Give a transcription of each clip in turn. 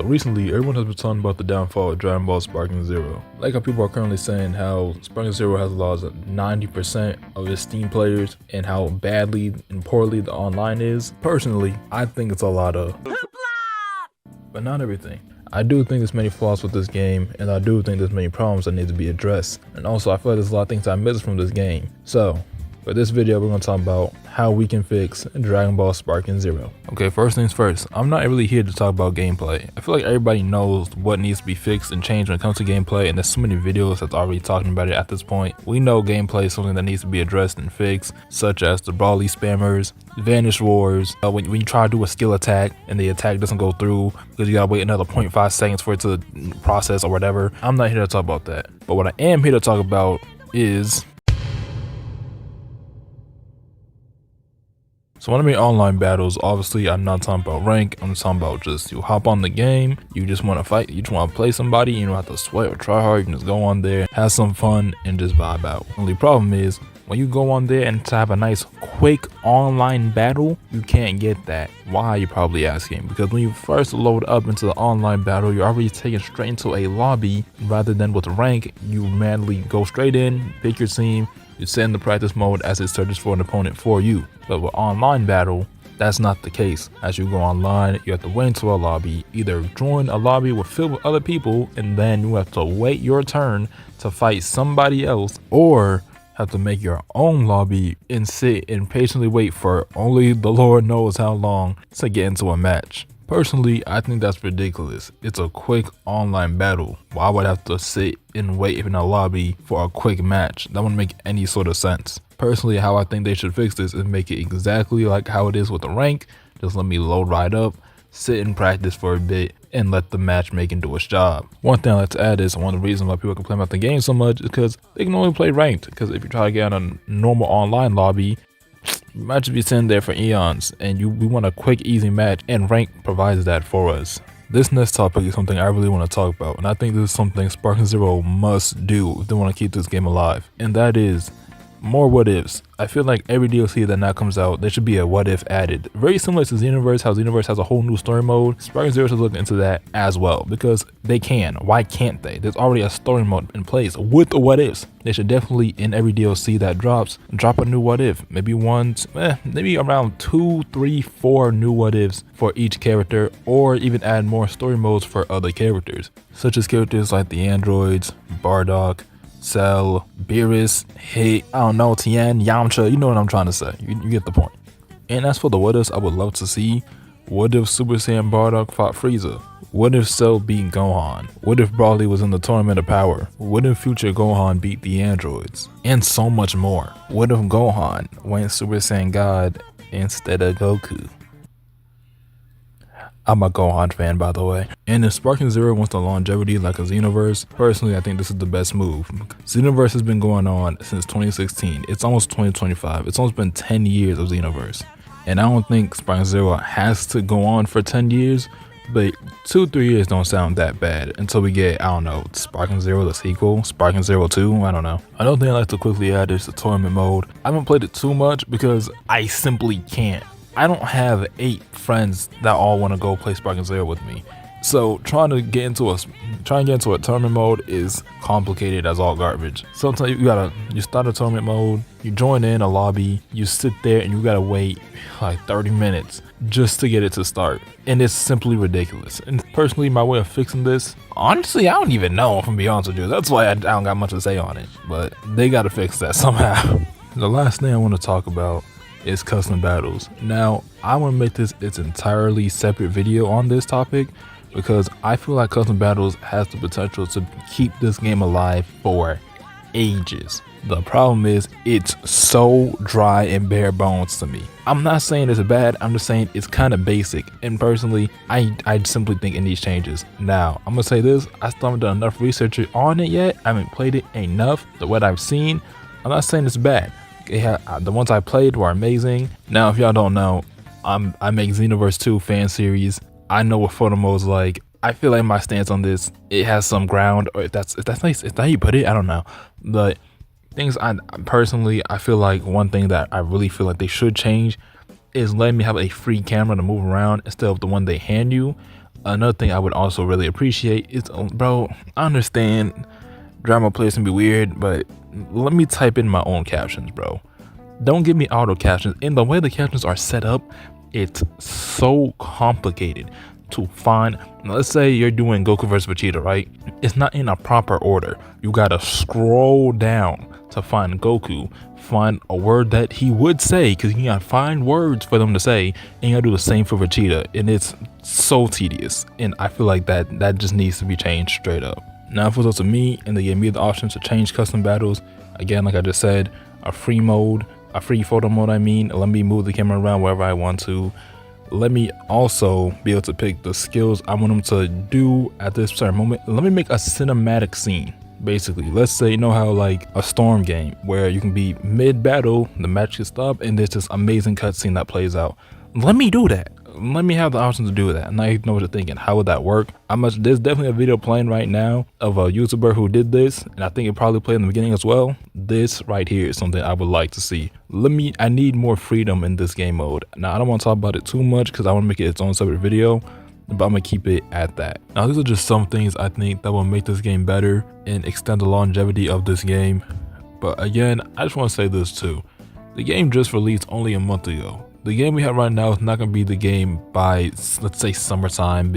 So recently, everyone has been talking about the downfall of Dragon Ball Sparking Zero. Like how people are currently saying how Sparking Zero has lost 90% of its Steam players and how badly and poorly the online is. Personally, I think it's a lot of but not everything. I do think there's many flaws with this game, and I do think there's many problems that need to be addressed. And also, I feel like there's a lot of things I missed from this game. So, for this video, we're going to talk about how we can fix Dragon Ball Sparking Zero. Okay, first things first, I'm not really here to talk about gameplay. I feel like everybody knows what needs to be fixed and changed when it comes to gameplay, and there's so many videos that's already talking about it at this point. We know gameplay is something that needs to be addressed and fixed, such as the Brawly spammers, Vanish Wars, when you try to do a skill attack and the attack doesn't go through because you gotta wait another 0.5 seconds for it to process or whatever. I'm not here to talk about that. But what I am here to talk about is so when I mean online battles, obviously I'm not talking about rank, I'm talking about just you hop on the game, you just want to fight, you just want to play somebody, you don't have to sweat or try hard, you can just go on there, have some fun, and just vibe out. Only problem is, when you go on there and to have a nice quick online battle, you can't get that. Why, you're probably asking? Because when you first load up into the online battle, you're already taken straight into a lobby, rather than with rank, you manually go straight in, pick your team, you set in the practice mode as it searches for an opponent for you. But with online battle, that's not the case. As you go online, you have to wait into a lobby, either join a lobby filled with other people, and then you have to wait your turn to fight somebody else, or have to make your own lobby and sit and patiently wait for only the Lord knows how long to get into a match. Personally, I think that's ridiculous. It's a quick online battle. Why would I have to sit and wait in a lobby for a quick match? That wouldn't make any sort of sense. Personally, how I think they should fix this is make it exactly like how it is with the rank. Just let me load right up, sit and practice for a bit, and let the matchmaking do its job. One thing I like to add is one of the reasons why people complain about the game so much is because they can only play ranked. Because if you try to get on a normal online lobby, you might just be sitting there for eons, and we want a quick, easy match, and rank provides that for us. This next topic is something I really want to talk about, and I think this is something Sparking Zero must do if they want to keep this game alive, and that is more what ifs. I feel like every DLC that now comes out, there should be a what if added. Very similar to Xenoverse, how Xenoverse has a whole new story mode. Sparking Zero should look into that as well, because they can. Why can't they? There's already a story mode in place with the what ifs. They should definitely, in every DLC that drops, drop a new what if. Maybe maybe around 2, 3, 4 new what ifs for each character, or even add more story modes for other characters, such as characters like the androids, Bardock, Cell, Beerus, Hit, I don't know, Tien, Yamcha, you know what I'm trying to say. You get the point. And as for the what ifs, I would love to see, what if Super Saiyan Bardock fought Frieza? What if Cell beat Gohan? What if Broly was in the Tournament of Power? What if future Gohan beat the androids? And so much more. What if Gohan went Super Saiyan God instead of Goku? I'm a Gohan fan, by the way. And if Sparking Zero wants the longevity like a Xenoverse, personally I think this is the best move. Xenoverse has been going on since 2016. It's almost 2025. It's almost been 10 years of Xenoverse. And I don't think Sparking Zero has to go on for 10 years, but 2-3 years don't sound that bad until we get, I don't know, Sparking Zero the sequel, Sparking Zero 2, I don't know. Another thing I like to quickly add is the tournament mode. I haven't played it too much because I simply can't. I don't have 8 friends that all want to go play Sparking Zero with me. So trying to get into a tournament mode is complicated as all garbage. Sometimes you start a tournament mode, you join in a lobby, you sit there and you gotta wait like 30 minutes just to get it to start. And it's simply ridiculous. And personally, my way of fixing this, honestly, I don't even know, if I'm being honest with you. That's why I don't got much to say on it. But they gotta fix that somehow. The last thing I want to talk about is custom battles. Now, I want to make this its entirely separate video on this topic, because I feel like custom battles has the potential to keep this game alive for ages. The problem is it's so dry and bare bones to me. I'm not saying it's bad, I'm just saying it's kind of basic, and personally I simply think it needs changes. Now I'm gonna say this, I still haven't done enough research on it yet. I haven't played it enough. What I've seen, I'm not saying it's bad. The ones I played were amazing. Now if y'all don't know, I make Xenoverse 2 fan series. I know what photo mode's like. I feel like my stance on this, it has some ground, or if that's how you put it, I don't know. But things I feel like one thing that I really feel like they should change is letting me have a free camera to move around instead of the one they hand you. Another thing I would also really appreciate is, bro, I understand drama plays can be weird, but let me type in my own captions, bro. Don't give me auto captions. And the way the captions are set up, it's so complicated to find. Let's say you're doing Goku versus Vegeta, right? It's not in a proper order. You gotta scroll down to find Goku, find a word that he would say, because you gotta find words for them to say, and you gotta do the same for Vegeta, and it's so tedious. And I feel like that just needs to be changed straight up. Now, if it was up to me and they gave me the option to change custom battles, again, like I just said, a free photo mode, let me move the camera around wherever I want to. Let me also be able to pick the skills I want them to do at this certain moment. Let me make a cinematic scene. Basically, let's say, you know how like a storm game where you can be mid battle, the match can stop, and there's this amazing cutscene that plays out. Let me do that. Let me have the option to do that. Now you know what you're thinking. How would that work? There's definitely a video playing right now of a YouTuber who did this, and I think it probably played in the beginning as well. This right here is something I would like to see. I need more freedom in this game mode. Now I don't want to talk about it too much because I want to make it its own separate video, but I'm gonna keep it at that. Now these are just some things I think that will make this game better and extend the longevity of this game. But again, I just want to say this too. The game just released only a month ago. The game we have right now is not going to be the game by, let's say, summertime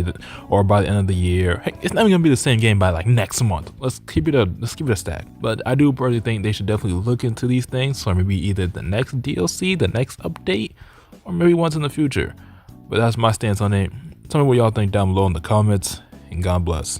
or by the end of the year. Heck, it's not even going to be the same game by like next month. Let's keep it a stack. But I do personally think they should definitely look into these things. So maybe either the next DLC, the next update, or maybe once in the future. But that's my stance on it. Tell me what y'all think down below in the comments, and God bless.